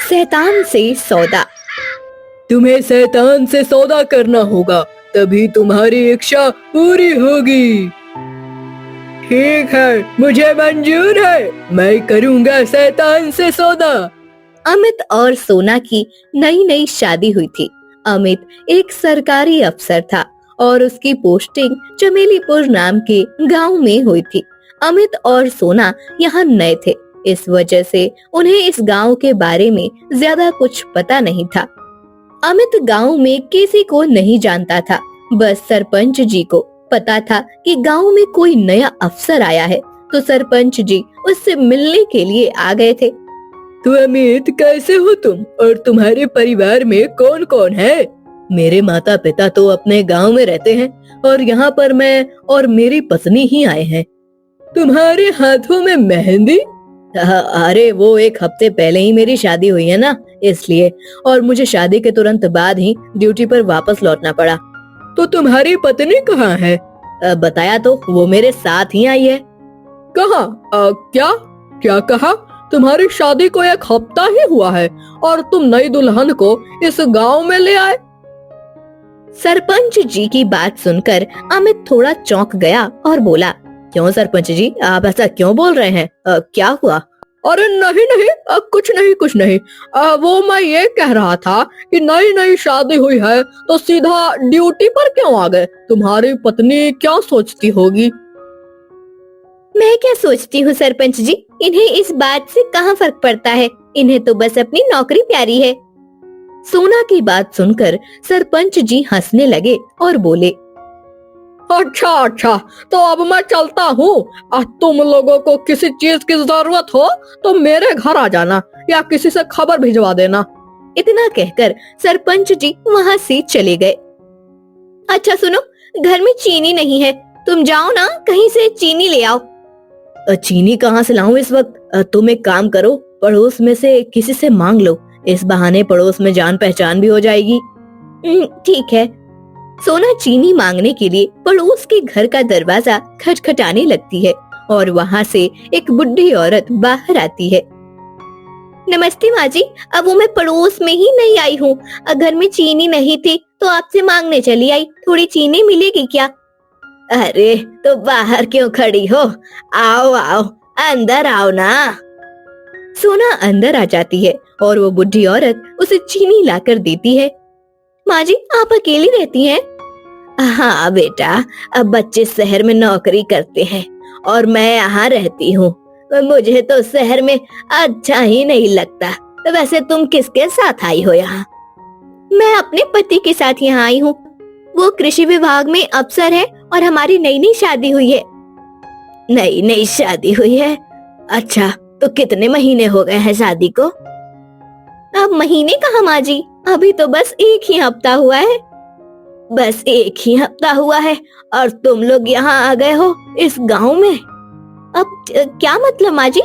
शैतान से सौदा। तुम्हें शैतान से सौदा करना होगा, तभी तुम्हारी इच्छा पूरी होगी। ठीक है, मुझे मंजूर है, मैं करूँगा शैतान से सौदा। अमित और सोना की नई नई शादी हुई थी। अमित एक सरकारी अफसर था और उसकी पोस्टिंग चमेलीपुर नाम के गांव में हुई थी। अमित और सोना यहाँ नए थे, इस वजह से उन्हें इस गांव के बारे में ज्यादा कुछ पता नहीं था। अमित गांव में किसी को नहीं जानता था, बस सरपंच जी को पता था कि गांव में कोई नया अफसर आया है, तो सरपंच जी उससे मिलने के लिए आ गए थे। तो अमित, कैसे हो तुम और तुम्हारे परिवार में कौन कौन है? मेरे माता पिता तो अपने गांव में रहते हैं और यहाँ पर मैं और मेरी पत्नी ही आए हैं। तुम्हारे हाथों में मेहंदी? अरे वो एक हफ्ते पहले ही मेरी शादी हुई है ना, इसलिए, और मुझे शादी के तुरंत बाद ही ड्यूटी पर वापस लौटना पड़ा। तो तुम्हारी पत्नी कहाँ है? बताया तो, वो मेरे साथ ही आई है। कहाँ? क्या क्या कहा? तुम्हारी शादी को एक हफ्ता ही हुआ है और तुम नई दुल्हन को इस गांव में ले आए? सरपंच जी की बात सुनकर अमित थोड़ा चौंक गया और बोला, क्यों सरपंच जी, आप ऐसा क्यों बोल रहे हैं? क्या हुआ? अरे नहीं नहीं, कुछ नहीं। वो मैं ये कह रहा था कि नई नई शादी हुई है तो सीधा ड्यूटी पर क्यों आ गए? तुम्हारी पत्नी क्या सोचती होगी? मैं क्या सोचती हूँ सरपंच जी, इन्हें इस बात से कहाँ फर्क पड़ता है, इन्हें तो बस अपनी नौकरी प्यारी है। सोना की बात सुनकर सरपंच जी हंसने लगे और बोले, अच्छा, तो अब मैं चलता हूँ। तुम लोगों को किसी चीज की जरूरत हो तो मेरे घर आ जाना या किसी से खबर भिजवा देना। इतना कहकर सरपंच जी वहाँ से चले गए। अच्छा सुनो, घर में चीनी नहीं है, तुम जाओ ना कहीं से चीनी ले आओ। चीनी कहाँ से लाऊं इस वक्त? तुम एक काम करो, पड़ोस में से किसी से मांग लो, इस बहाने पड़ोस में जान पहचान भी हो जाएगी। ठीक है। सोना चीनी मांगने के लिए पड़ोस के घर का दरवाजा खटखटाने लगती है और वहाँ से एक बुढ़ी औरत बाहर आती है। नमस्ते माँ जी, अब वो मैं पड़ोस में ही नहीं आई हूँ, घर में चीनी नहीं थी तो आपसे मांगने चली आई, थोड़ी चीनी मिलेगी क्या? अरे तो बाहर क्यों खड़ी हो? आओ आओ, अंदर आओ ना। सोना अंदर आ जाती है और वो बुढ़ी औरत उसे चीनी लाकर देती है। माँ जी, आप अकेली रहती हैं? हाँ बेटा, अब बच्चे शहर में नौकरी करते हैं और मैं यहाँ रहती हूँ। मुझे तो शहर में अच्छा ही नहीं लगता। वैसे तुम किसके साथ आई हो यहाँ? मैं अपने पति के साथ यहाँ आई हूँ, वो कृषि विभाग में अफसर है और हमारी नई नई शादी हुई है। नई नई शादी हुई है? अच्छा, तो कितने महीने हो गए हैं शादी को? अब महीने कहाँ माँ जी, अभी तो बस एक ही हफ्ता हुआ है। बस एक ही हफ्ता हुआ है और तुम लोग यहाँ आ गए हो इस गांव में? अब क्या मतलब माँ जी?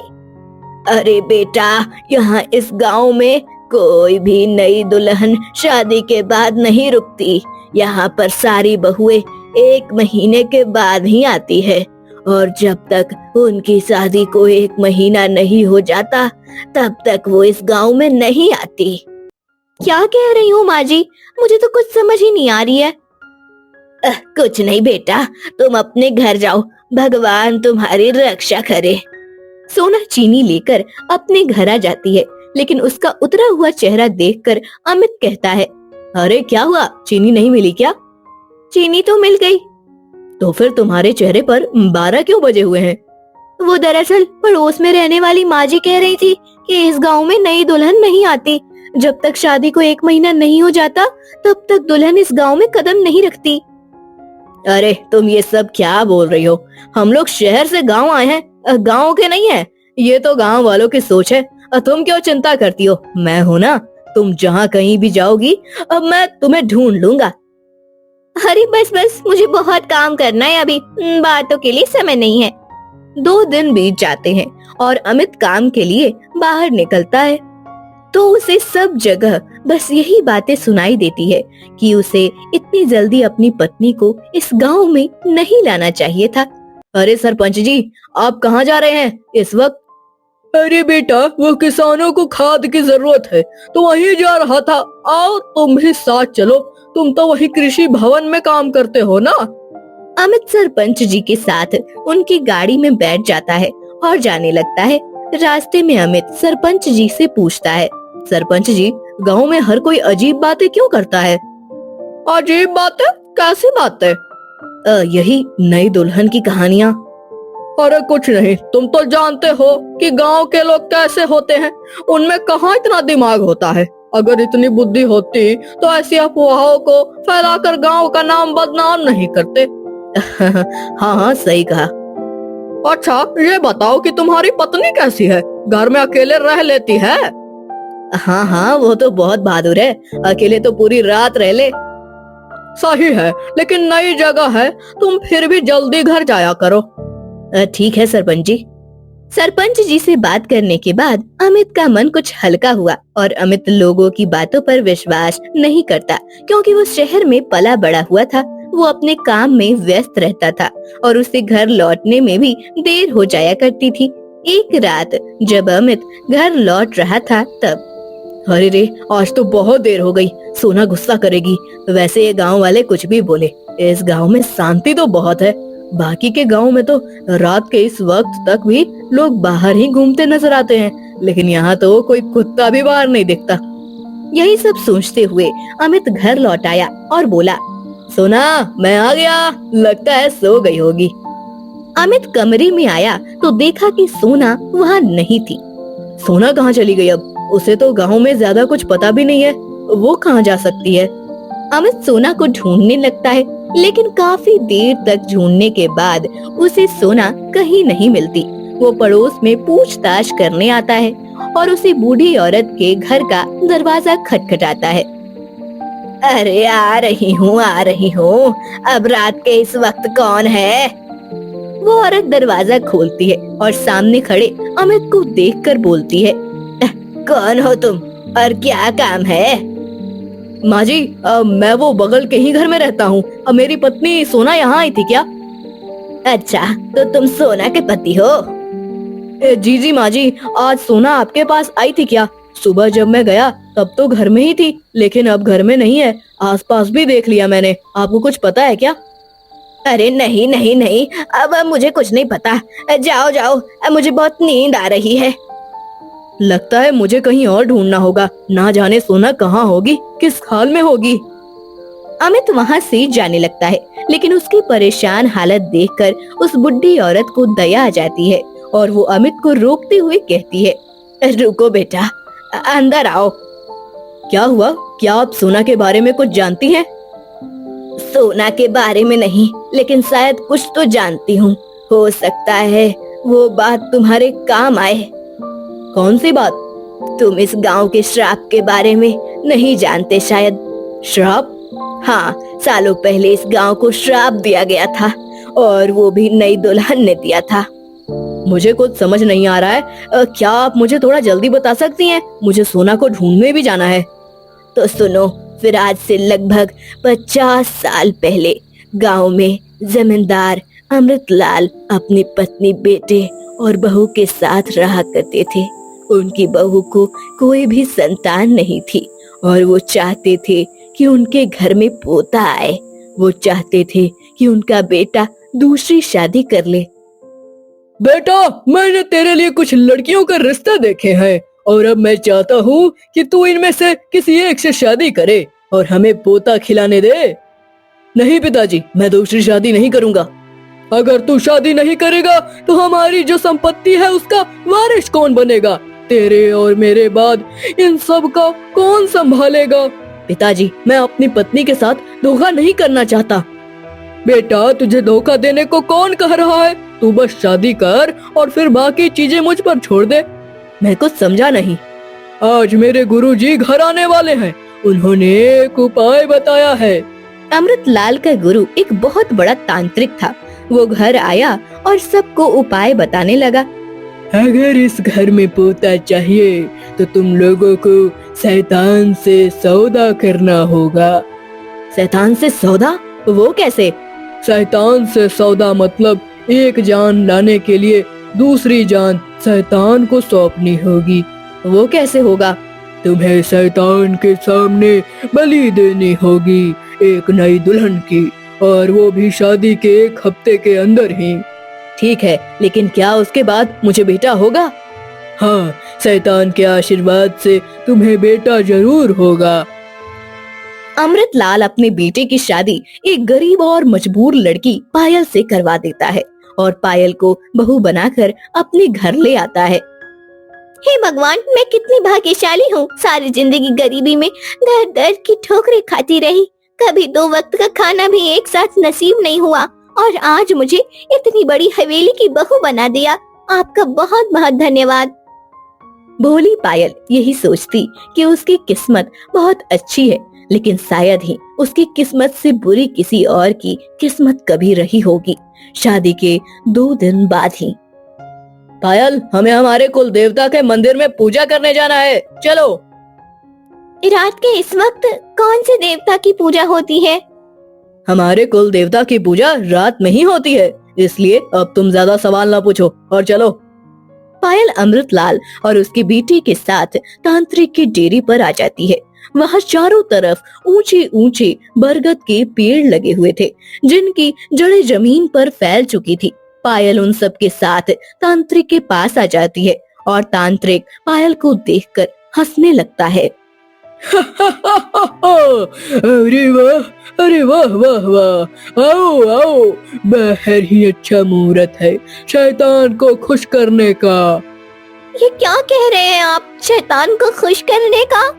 अरे बेटा, यहाँ इस गांव में कोई भी नई दुल्हन शादी के बाद नहीं रुकती। यहाँ पर सारी बहुएं 1 महीने के बाद ही आती है और जब तक उनकी शादी को 1 महीना नहीं हो जाता तब तक वो इस गांव में नहीं आती। क्या कह रही हूँ माँ जी, मुझे तो कुछ समझ ही नहीं आ रही है। कुछ नहीं बेटा, तुम अपने घर जाओ, भगवान तुम्हारी रक्षा करे। सोना चीनी लेकर अपने घर आ जाती है, लेकिन उसका उतरा हुआ चेहरा देखकर अमित कहता है, अरे क्या हुआ, चीनी नहीं मिली क्या? चीनी तो मिल गई। तो फिर तुम्हारे चेहरे पर 12 क्यों बजे हुए हैं? वो दरअसल पड़ोस में रहने वाली माँ जी कह रही थी कि इस गांव में नई दुल्हन नहीं आती, जब तक शादी को 1 महीना नहीं हो जाता तब तक दुल्हन इस गांव में कदम नहीं रखती। अरे तुम ये सब क्या बोल रही हो? हम लोग शहर से गांव आए हैं, गांव के नहीं है। ये तो गांव वालों की सोच है, तुम क्यों चिंता करती हो? मैं हूँ ना, तुम जहाँ कहीं भी जाओगी अब मैं तुम्हें ढूंढ लूंगा। अरे बस, मुझे बहुत काम करना है, अभी बातों के लिए समय नहीं है। 2 दिन बीत जाते हैं और अमित काम के लिए बाहर निकलता है तो उसे सब जगह बस यही बातें सुनाई देती है कि उसे इतनी जल्दी अपनी पत्नी को इस गांव में नहीं लाना चाहिए था। अरे सरपंच जी, आप कहाँ जा रहे हैं इस वक्त? अरे बेटा, वो किसानों को खाद की जरूरत है तो वहीं जा रहा था। आओ तुम भी साथ चलो, तुम तो वही कृषि भवन में काम करते हो ना। अमित सरपंच जी के साथ उनकी गाड़ी में बैठ जाता है और जाने लगता है। रास्ते में अमित सरपंच जी से पूछता है, सरपंच जी, गांव में हर कोई अजीब बातें क्यों करता है? अजीब बात है? कैसी बात है? यही नई दुल्हन की कहानियाँ। अरे कुछ नहीं, तुम तो जानते हो कि गांव के लोग कैसे होते हैं, उनमें कहाँ इतना दिमाग होता है। अगर इतनी बुद्धि होती तो ऐसी अफवाहों को फैलाकर गांव का नाम बदनाम नहीं करते। हाँ हाँ, सही कहा। अच्छा ये बताओ कि तुम्हारी पत्नी कैसी है? घर में अकेले रह लेती है? हाँ हाँ, वो तो बहुत बहादुर है, अकेले तो पूरी रात रह ले। सही है, लेकिन नई जगह है, तुम फिर भी जल्दी घर जाया करो। ठीक है सरपंच जी। सरपंच जी से बात करने के बाद अमित का मन कुछ हल्का हुआ और अमित लोगों की बातों पर विश्वास नहीं करता, क्योंकि वो शहर में पला बड़ा हुआ था। वो अपने काम में व्यस्त रहता था और उसे घर लौटने में भी देर हो जाया करती थी। एक रात जब अमित घर लौट रहा था तब, अरे रे, आज तो बहुत देर हो गई, सोना गुस्सा करेगी। वैसे ये गांव वाले कुछ भी बोले, इस गांव में शांति तो बहुत है। बाकी के गांव में तो रात के इस वक्त तक भी लोग बाहर ही घूमते नजर आते हैं, लेकिन यहाँ तो कोई कुत्ता भी बाहर नहीं दिखता। यही सब सोचते हुए अमित घर लौट आया और बोला, सोना, मैं आ गया, लगता है सो गई होगी। अमित कमरे में आया तो देखा कि सोना वहाँ नहीं थी। सोना कहाँ चली गई अब? उसे तो गांव में ज्यादा कुछ पता भी नहीं है, वो कहाँ जा सकती है? अमित सोना को ढूंढने लगता है, लेकिन काफी देर तक ढूंढने के बाद उसे सोना कहीं नहीं मिलती। वो पड़ोस में पूछताछ करने आता है और उसे बूढ़ी औरत के घर का दरवाजा खटखटाता है। अरे आ रही हूँ, अब रात के इस वक्त कौन है? वो औरत दरवाजा खोलती है और सामने खड़े अमित को देखकर बोलती है, कौन हो तुम और क्या काम है? माँ जी, मैं वो बगल के ही घर में रहता हूँ। मेरी पत्नी सोना यहाँ आई थी क्या? अच्छा, तो तुम सोना के पति हो? जी जी माँ जी, आज सोना आपके पास आई थी क्या? सुबह जब मैं गया तब तो घर में ही थी, लेकिन अब घर में नहीं है। आसपास भी देख लिया मैंने, आपको कुछ पता है क्या? अरे नहीं नहीं नहीं, अब मुझे कुछ नहीं पता। जाओ जाओ, मुझे बहुत नींद आ रही है। लगता है मुझे कहीं और ढूंढना होगा, ना जाने सोना कहाँ होगी, किस हाल में होगी। अमित वहाँ से जाने लगता है, लेकिन उसकी परेशान हालत देखकर उस बुढ़ी औरत को दया आ जाती है और वो अमित को रोकते हुए कहती है, रुको बेटा, अंदर आओ। क्या हुआ? क्या आप सोना के बारे में कुछ जानती हैं? सोना के बारे में नहीं, लेकिन शायद कुछ तो जानती हूँ। हो सकता है वो बात तुम्हारे काम आए। कौन सी बात? तुम इस गांव के श्राप के बारे में नहीं जानते शायद। श्राप? हाँ, सालों पहले इस गांव को श्राप दिया गया था और वो भी नई दुल्हन ने दिया था। मुझे कुछ समझ नहीं आ रहा है, क्या आप मुझे थोड़ा जल्दी बता सकती हैं? मुझे सोना को ढूंढने भी जाना है। तो सुनो, फिर आज से लगभग 50 साल पहले गांव में जमींदार अमृतलाल अपनी पत्नी, बेटे और बहू के साथ रहा करते थे। उनकी बहू को कोई भी संतान नहीं थी और वो चाहते थे कि उनके घर में पोता आए। वो चाहते थे कि उनका बेटा दूसरी शादी कर ले। बेटा, मैंने तेरे लिए कुछ लड़कियों का रिश्ता देखे हैं और अब मैं चाहता हूँ कि तू इनमें से किसी एक से शादी करे और हमें पोता खिलाने दे। नहीं पिताजी, मैं दूसरी शादी नहीं करूँगा। अगर तू शादी नहीं करेगा तो हमारी जो संपत्ति है उसका वारिस कौन बनेगा? तेरे और मेरे बाद इन सब का कौन संभालेगा? पिताजी, मैं अपनी पत्नी के साथ धोखा नहीं करना चाहता। बेटा, तुझे धोखा देने को कौन कह रहा है? तू बस शादी कर और फिर बाकी चीजें मुझ पर छोड़ दे। मैं कुछ समझा नहीं। आज मेरे गुरुजी घर आने वाले हैं, उन्होंने एक उपाय बताया है। अमृतलाल का गुरु एक बहुत बड़ा तांत्रिक था। वो घर आया और सबको उपाय बताने लगा। अगर इस घर में पोता चाहिए तो तुम लोगों को शैतान से सौदा करना होगा। शैतान से सौदा? वो कैसे? शैतान से सौदा मतलब एक जान लाने के लिए दूसरी जान शैतान को सौंपनी होगी। वो कैसे होगा? तुम्हें शैतान के सामने बलि देनी होगी, एक नई दुल्हन की, और वो भी शादी के 1 हफ्ते के अंदर ही। ठीक है, लेकिन क्या उसके बाद मुझे बेटा होगा? हाँ, शैतान के आशीर्वाद से तुम्हें बेटा जरूर होगा। अमृतलाल अपने बेटे की शादी एक गरीब और मजबूर लड़की पायल से करवा देता है और पायल को बहू बनाकर अपने घर ले आता है। हे भगवान, मैं कितनी भाग्यशाली हूँ। सारी जिंदगी गरीबी में दर दर की ठोकरें खाती रही, कभी 2 वक्त का खाना भी एक साथ नसीब नहीं हुआ, और आज मुझे इतनी बड़ी हवेली की बहू बना दिया। आपका बहुत बहुत धन्यवाद। भोली पायल यही सोचती कि उसकी किस्मत बहुत अच्छी है, लेकिन शायद ही उसकी किस्मत से बुरी किसी और की किस्मत कभी रही होगी। शादी के 2 दिन बाद ही। पायल, हमें हमारे कुल देवता के मंदिर में पूजा करने जाना है, चलो। रात के इस वक्त कौन से देवता की पूजा होती है? हमारे कुल देवता की पूजा रात में ही होती है, इसलिए अब तुम ज्यादा सवाल ना पूछो और चलो। पायल अमृतलाल और उसकी बेटी के साथ तांत्रिक की डेरी पर आ जाती है। वहाँ चारों तरफ ऊंचे ऊंचे बरगद के पेड़ लगे हुए थे, जिनकी जड़ें जमीन पर फैल चुकी थी। पायल उन सब के साथ तांत्रिक के पास आ जाती है और तांत्रिक पायल को देखकर हंसने लगता है। अरे वाह, अरे वाह वाह वाह, आओ आओ, बाहर ही अच्छा मुहूर्त है शैतान को खुश करने का। ये क्या कह रहे हैं आप, शैतान को खुश करने का?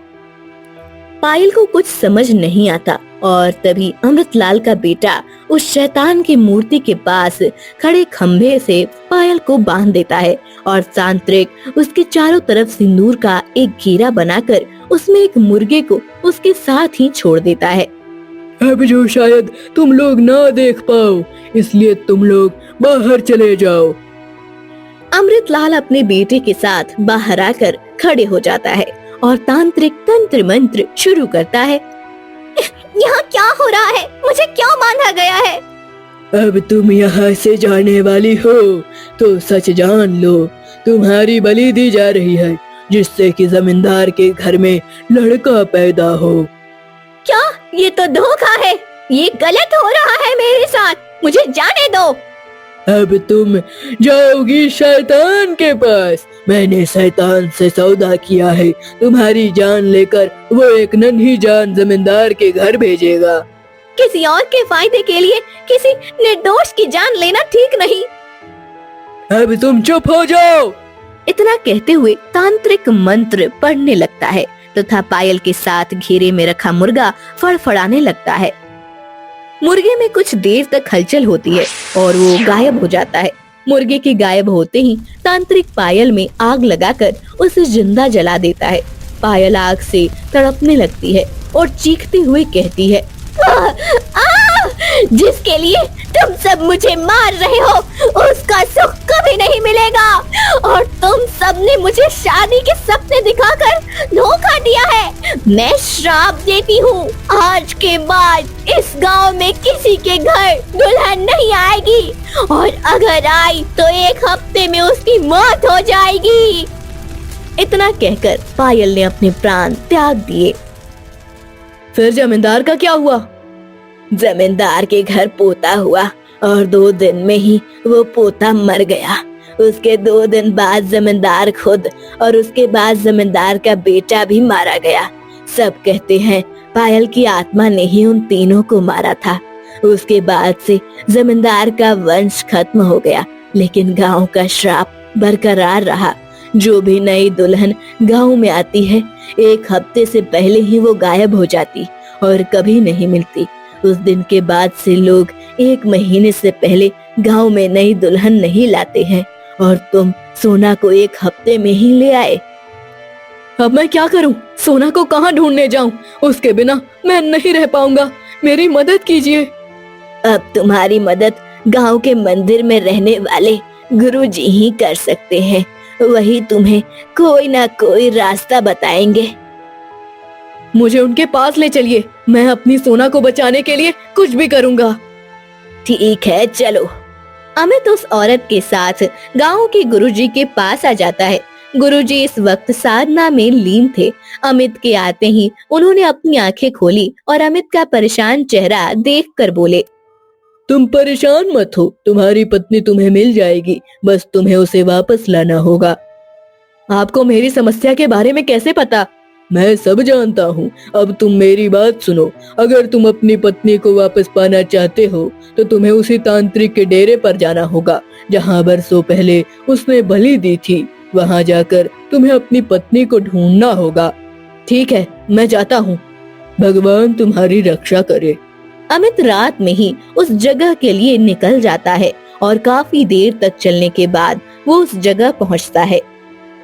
पायल को कुछ समझ नहीं आता और तभी अमृतलाल का बेटा उस शैतान की मूर्ति के पास खड़े खंभे से पायल को बांध देता है और तांत्रिक उसके चारों तरफ सिंदूर का एक घेरा बनाकर उसमें एक मुर्गे को उसके साथ ही छोड़ देता है। अब जो शायद तुम लोग ना देख पाओ, इसलिए तुम लोग बाहर चले जाओ। अमृतलाल अपने बेटे के साथ बाहर आकर खड़े हो जाता है और तांत्रिक तंत्र मंत्र शुरू करता है। यहाँ क्या हो रहा है? मुझे क्यों बांधा गया है? अब तुम यहाँ से जाने वाली हो तो सच जान लो, तुम्हारी बलि दी जा रही है, जिससे कि जमींदार के घर में लड़का पैदा हो। क्या? ये तो धोखा है, ये गलत हो रहा है मेरे साथ, मुझे जाने दो। अब तुम जाओगी शैतान के पास। मैंने शैतान से सौदा किया है, तुम्हारी जान लेकर वो एक नन्ही जान जमींदार के घर भेजेगा। किसी और के फायदे के लिए किसी निर्दोष की जान लेना ठीक नहीं। अब तुम चुप हो जाओ। इतना कहते हुए तांत्रिक मंत्र पढ़ने लगता है तथा पायल के साथ घेरे में रखा मुर्गा फड़फड़ाने लगता है। मुर्गे में कुछ देर तक हलचल होती है और वो गायब हो जाता है। मुर्गे के गायब होते ही तांत्रिक पायल में आग लगाकर उसे जिंदा जला देता है। पायल आग से तड़पने लगती है और चीखते हुए कहती है, जिसके लिए तुम सब मुझे मार रहे हो उसका सुख कभी नहीं मिलेगा, और तुम सब ने मुझे शादी के सपने दिखाकर धोखा दिया है। मैं श्राप देती हूँ, आज के बाद इस गांव में किसी के घर दुल्हन नहीं आएगी, और अगर आई तो 1 हफ्ते में उसकी मौत हो जाएगी। इतना कहकर पायल ने अपने प्राण त्याग दिए। फिर जमींदार का क्या हुआ? जमींदार के घर पोता हुआ और 2 दिन में ही वो पोता मर गया। उसके 2 दिन बाद जमींदार खुद और उसके बाद जमींदार का बेटा भी मारा गया। सब कहते हैं पायल की आत्मा ने ही उन तीनों को मारा था। उसके बाद से जमींदार का वंश खत्म हो गया, लेकिन गांव का श्राप बरकरार रहा। जो भी नई दुल्हन गांव में आती है, 1 हफ्ते से पहले ही वो गायब हो जाती और कभी नहीं मिलती। उस दिन के बाद से लोग 1 महीने से पहले गांव में नई दुल्हन नहीं लाते हैं, और तुम सोना को 1 हफ्ते में ही ले आए। अब मैं क्या करूं? सोना को कहां ढूंढने जाऊं? उसके बिना मैं नहीं रह पाऊंगा, मेरी मदद कीजिए। अब तुम्हारी मदद गांव के मंदिर में रहने वाले गुरुजी ही कर सकते हैं, वही तुम्हें कोई ना कोई रास्ता बताएंगे। मुझे उनके पास ले चलिए, मैं अपनी सोना को बचाने के लिए कुछ भी करूंगा। ठीक है, चलो। अमित उस औरत के साथ गांव के गुरुजी के पास आ जाता है। गुरुजी इस वक्त साधना में लीन थे। अमित के आते ही उन्होंने अपनी आंखें खोली और अमित का परेशान चेहरा देखकर बोले, तुम परेशान मत हो, तुम्हारी पत्नी तुम्हें मिल जाएगी, बस तुम्हें उसे वापस लाना होगा। आपको मेरी समस्या के बारे में कैसे पता? मैं सब जानता हूँ। अब तुम मेरी बात सुनो। अगर तुम अपनी पत्नी को वापस पाना चाहते हो तो तुम्हें उसी तांत्रिक के डेरे पर जाना होगा जहाँ बरसों पहले उसने बलि दी थी। वहाँ जाकर तुम्हें अपनी पत्नी को ढूंढना होगा। ठीक है, मैं जाता हूँ। भगवान तुम्हारी रक्षा करे। अमित रात में ही उस जगह के लिए निकल जाता है और काफी देर तक चलने के बाद वो उस जगह पहुँचता है।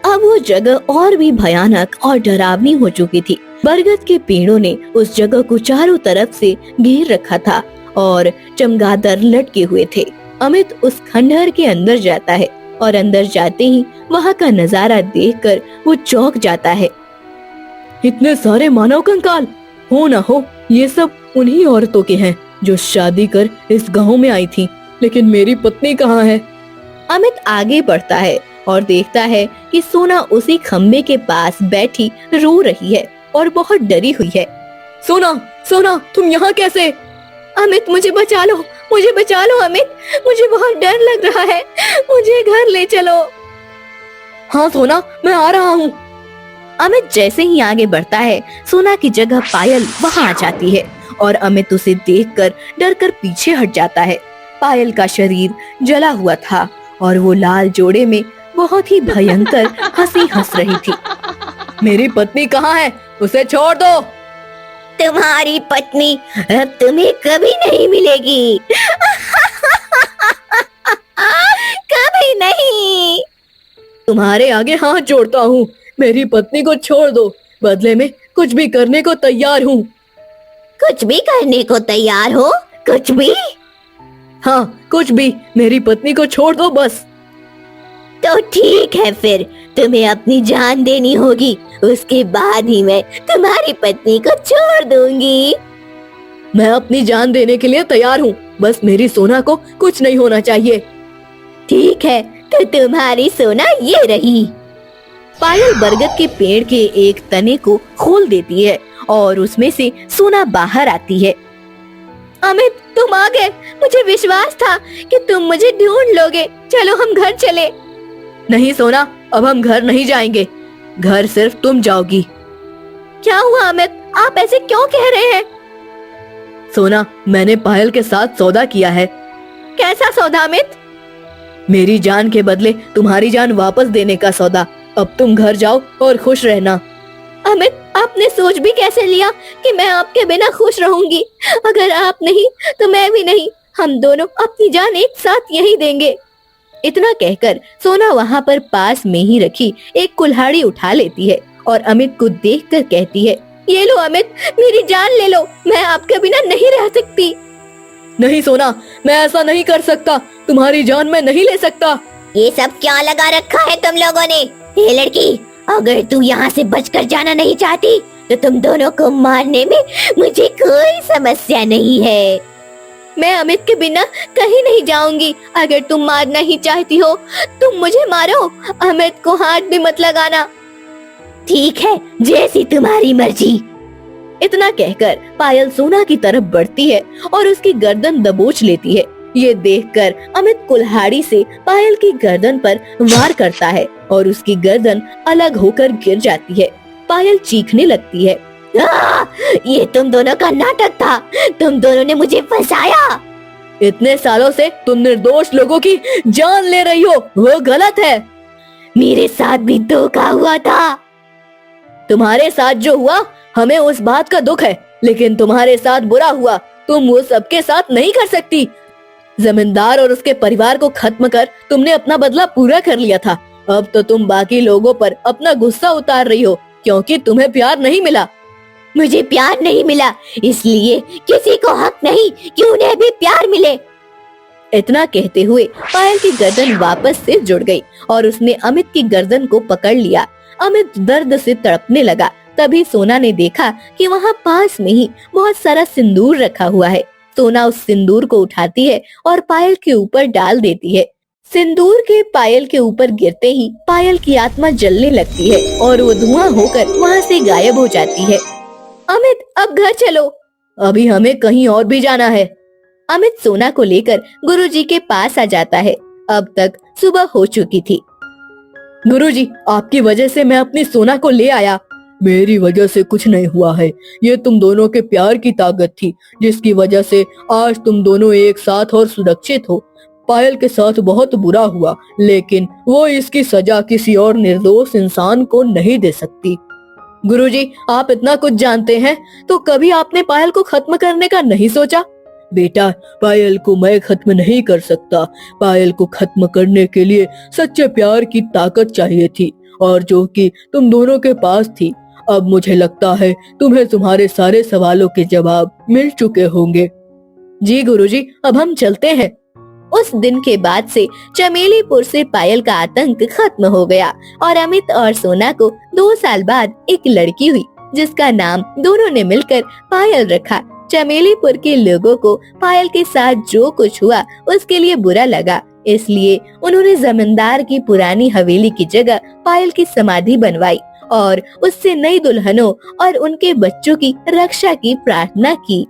अब वो जगह और भी भयानक और डरावनी हो चुकी थी। बरगद के पेड़ों ने उस जगह को चारों तरफ से घेर रखा था और चमगादड़ लटके हुए थे। अमित उस खंडहर के अंदर जाता है और अंदर जाते ही वहाँ का नजारा देखकर वो चौंक जाता है। इतने सारे मानव कंकाल! हो ना हो ये सब उन्हीं औरतों के हैं जो शादी कर इस गांव में आई थी। लेकिन मेरी पत्नी कहाँ है? अमित आगे बढ़ता है और देखता है कि सोना उसी खम्बे के पास बैठी रो रही है और बहुत डरी हुई है। सोना, सोना, तुम यहाँ कैसे? अमित, मुझे बचा लो, मुझे बचा लो अमित, मुझे बहुत डर लग रहा है, मुझे घर ले चलो। हाँ सोना, मैं आ रहा हूँ। अमित जैसे ही आगे बढ़ता है, सोना की जगह पायल वहाँ आ जाती है और अमित उसे देखकर डरकर पीछे हट जाता है। पायल का शरीर जला हुआ था और वो लाल जोड़े में बहुत ही भयंकर हंसी हंस रही थी। मेरी पत्नी कहाँ है? उसे छोड़ दो। तुम्हारी पत्नी अब तुम्हें कभी नहीं मिलेगी। कभी नहीं। तुम्हारे आगे हाथ जोड़ता हूँ, मेरी पत्नी को छोड़ दो, बदले में कुछ भी करने को तैयार हूँ। कुछ भी करने को तैयार हो? कुछ भी? हाँ, कुछ भी, मेरी पत्नी को छोड़ दो बस। तो ठीक है, फिर तुम्हें अपनी जान देनी होगी, उसके बाद ही मैं तुम्हारी पत्नी को छोड़ दूंगी। मैं अपनी जान देने के लिए तैयार हूँ, बस मेरी सोना को कुछ नहीं होना चाहिए। ठीक है, तो तुम्हारी सोना ये रही। पायल बरगद के पेड़ के एक तने को खोल देती है और उसमें से सोना बाहर आती है। अमित, तुम आ गए, मुझे विश्वास था कि तुम मुझे ढूंढ लोगे। चलो हम घर चले। नहीं सोना, अब हम घर नहीं जाएंगे, घर सिर्फ तुम जाओगी। क्या हुआ अमित, आप ऐसे क्यों कह रहे हैं? सोना, मैंने पायल के साथ सौदा किया है। कैसा सौदा अमित? मेरी जान के बदले तुम्हारी जान वापस देने का सौदा। अब तुम घर जाओ और खुश रहना। अमित, आपने सोच भी कैसे लिया कि मैं आपके बिना खुश रहूंगी? अगर आप नहीं तो मैं भी नहीं, हम दोनों अपनी जान एक साथ यही देंगे। इतना कहकर सोना वहाँ पर पास में ही रखी एक कुल्हाड़ी उठा लेती है और अमित को देखकर कहती है, ये लो अमित, मेरी जान ले लो, मैं आपके बिना नहीं रह सकती। नहीं सोना, मैं ऐसा नहीं कर सकता, तुम्हारी जान मैं नहीं ले सकता। ये सब क्या लगा रखा है तुम लोगों ने? ये लड़की, अगर तू यहाँ से बचकर जाना नहीं चाहती तो तुम दोनों को मारने में मुझे कोई समस्या नहीं है। मैं अमित के बिना कहीं नहीं जाऊंगी। अगर तुम मारना ही चाहती हो तुम मुझे मारो, अमित को हाथ भी मत लगाना। ठीक है, जैसी तुम्हारी मर्जी। इतना कहकर पायल सोना की तरफ बढ़ती है और उसकी गर्दन दबोच लेती है। ये देखकर अमित कुल्हाड़ी से पायल की गर्दन पर वार करता है और उसकी गर्दन अलग होकर गिर जाती है। पायल चीखने लगती है, ये तुम दोनों का नाटक था, तुम दोनों ने मुझे फंसाया। इतने सालों से तुम निर्दोष लोगों की जान ले रही हो, वो गलत है। मेरे साथ भी धोखा हुआ था। तुम्हारे साथ जो हुआ हमें उस बात का दुख है, लेकिन तुम्हारे साथ बुरा हुआ तुम वो सबके साथ नहीं कर सकती। जमींदार और उसके परिवार को खत्म कर तुमने अपना बदला पूरा कर लिया था। अब तो तुम बाकी लोगों पर अपना गुस्सा उतार रही हो क्योंकि तुम्हें प्यार नहीं मिला। मुझे प्यार नहीं मिला, इसलिए किसी को हक नहीं कि उन्हें भी प्यार मिले। इतना कहते हुए पायल की गर्दन वापस से जुड़ गई और उसने अमित की गर्दन को पकड़ लिया। अमित दर्द से तड़पने लगा। तभी सोना ने देखा कि वहाँ पास में ही बहुत सारा सिंदूर रखा हुआ है। सोना उस सिंदूर को उठाती है और पायल के ऊपर डाल देती है। सिंदूर के पायल के ऊपर गिरते ही पायल की आत्मा जलने लगती है और वो धुआं होकर वहाँ से गायब हो जाती है। अमित, अब घर चलो, अभी हमें कहीं और भी जाना है। अमित सोना को लेकर गुरुजी के पास आ जाता है। अब तक सुबह हो चुकी थी। गुरुजी, आपकी वजह से मैं अपनी सोना को ले आया। मेरी वजह से कुछ नहीं हुआ है, ये तुम दोनों के प्यार की ताकत थी जिसकी वजह से आज तुम दोनों एक साथ और सुरक्षित हो। पायल के साथ बहुत बुरा हुआ, लेकिन वो इसकी सजा किसी और निर्दोष इंसान को नहीं दे सकती। गुरुजी, आप इतना कुछ जानते हैं तो कभी आपने पायल को खत्म करने का नहीं सोचा? बेटा, पायल को मैं खत्म नहीं कर सकता। पायल को खत्म करने के लिए सच्चे प्यार की ताकत चाहिए थी, और जो कि तुम दोनों के पास थी। अब मुझे लगता है तुम्हें तुम्हारे सारे सवालों के जवाब मिल चुके होंगे। जी गुरुजी, अब हम चलते हैं। उस दिन के बाद से चमेलीपुर से पायल का आतंक खत्म हो गया और अमित और सोना को 2 साल बाद एक लड़की हुई जिसका नाम दोनों ने मिलकर पायल रखा। चमेलीपुर के लोगों को पायल के साथ जो कुछ हुआ उसके लिए बुरा लगा, इसलिए उन्होंने जमींदार की पुरानी हवेली की जगह पायल की समाधि बनवाई और उससे नई दुल्हनों और उनके बच्चों की रक्षा की प्रार्थना की।